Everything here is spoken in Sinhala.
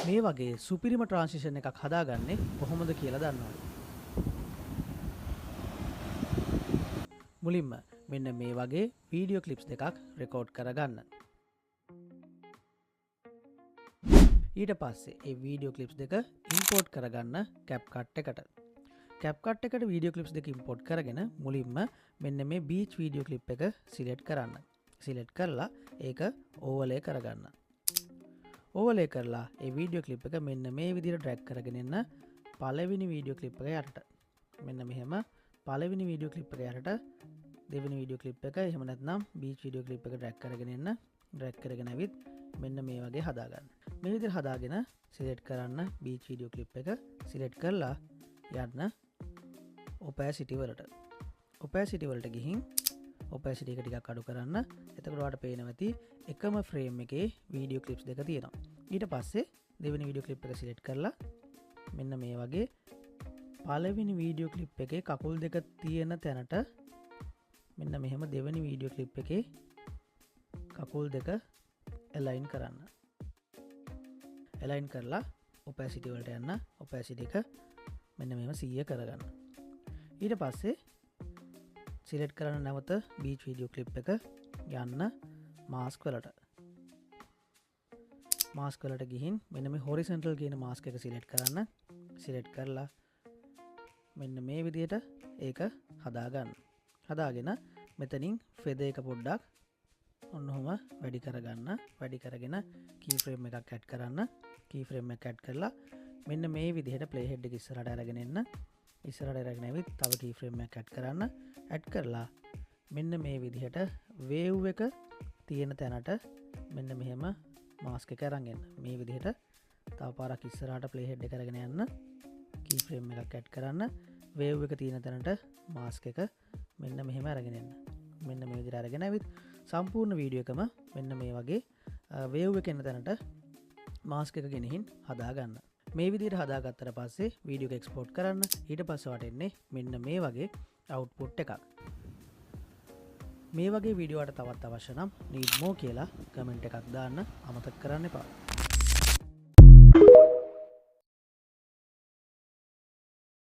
මේ වගේ සුපිරිම ට්‍රාන්සිෂන් එකක් හදාගන්නේ කොහොමද කියලා දන්නවද? මුලින්ම මෙන්න මේ වගේ වීඩියෝ ක්ලිප්ස් දෙකක් රෙකෝඩ් කරගන්න. ඊට පස්සේ ඒ වීඩියෝ ක්ලිප්ස් දෙක ඉම්පෝර්ට් කරගන්න CapCut එකට. CapCut එකට වීඩියෝ ක්ලිප්ස් දෙක ඉම්පෝර්ට් කරගෙන මුලින්ම මෙන්න මේ බීච් වීඩියෝ ක්ලිප් එක සිලෙක්ට් කරන්න. සිලෙක්ට් කරලා ඒක ඕවර්ලේ කරගන්න. ඕවර්ලේ කරලා ඒ වීඩියෝ ක්ලිප් එක මෙන්න මේ විදිහට ඩ්‍රැග් කරගෙන එන්න පළවෙනි වීඩියෝ ක්ලිප් එක යටට. මෙන්න මෙහෙම පළවෙනි වීඩියෝ ක්ලිප් එක යටට දෙවෙනි වීඩියෝ ක්ලිප් එක එහෙම නැත්නම් බීච් වීඩියෝ ක්ලිප් එක ඩ්‍රැග් කරගෙන එන්න ඩ්‍රැග් කරගෙන ඇවිත් මෙන්න මේ වගේ හදාගන්න. මේ විදිහට හදාගෙන සිලෙක්ට් කරන්න බීච් වීඩියෝ ක්ලිප් එක සිලෙක්ට් කරලා යන්න opacity වලට. opacity වලට ගිහින් opacity එක ටිකක් අඩු කරන්න. එතකොට ඔයාලට පේනවා ඇති එකම ෆ්‍රේම් එකේ වීඩියෝ ක්ලිප්ස් දෙක තියෙනවා. ඊට පස්සේ දෙවෙනි වීඩියෝ ක්ලිප් එක සිලෙක්ට් කරලා මෙන්න මේ වගේ පළවෙනි වීඩියෝ ක්ලිප් එකේ කකුල් දෙක තියෙන තැනට මෙන්න මෙහෙම දෙවෙනි වීඩියෝ ක්ලිප් එකේ කකුල් දෙක align කරන්න. align කරලා opacity වලට යන්න. opacity එක මෙන්න මෙහෙම 100 කරගන්න. ඊට පස්සේ සිලෙක්ට් කරන්න නැවත බීච් වීඩියෝ ක්ලිප් එක යන්න මාස්ක් වලට. මාස්ක් වලට ගිහින් මෙන්න මේ horizontal කියන මාස්ක් එක සිලෙක්ට් කරන්න. සිලෙක්ට් කරලා මෙන්න මේ විදිහට ඒක හදාගන්න. හදාගෙන මෙතනින් ෆෙදර් එක පොඩ්ඩක් ඔන්නෝම වැඩි කරගන්න. වැඩි කරගෙන key frame එකක් add කරන්න. key frame එක add කරලා මෙන්න මේ විදිහට playhead එක ඉස්සරහට අරගෙන එන්න. ඉස්සරහට අරගෙන ඇවිත් තව key frame එකක් add කරන්න. add කරලා මෙන්න මේ විදිහට wave එක තියෙන තැනට මෙන්න මෙහෙම mask එක අරන් එන්න. මේ විදිහට තව පාරක් ඉස්සරහට playhead එක අරගෙන යන්න. key frame එකක් add කරන්න. wave එක තියෙන තැනට mask එක මෙන්න මෙහෙම අරගෙන එන්න. මෙන්න මේ විදිහට අරගෙන ඇවිත් සම්පූර්ණ වීඩියෝ එකම මෙන්න මේ වගේ wave එක එන තැනට mask එක ගෙනihin හදාගන්න. මේ විදිහට හදාගත්තට පස්සේ වීඩියෝ එක එක්ස්පෝර්ට් කරන්න. ඊට පස්සේ වට එන්නේ මෙන්න මේ වගේ අවුට්පුට් එකක්. මේ වගේ වීඩියෝ වලට තවත් අවශ්‍ය නම් need more කියලා කමෙන්ට් එකක් දාන්න අමතක කරන්න එපා.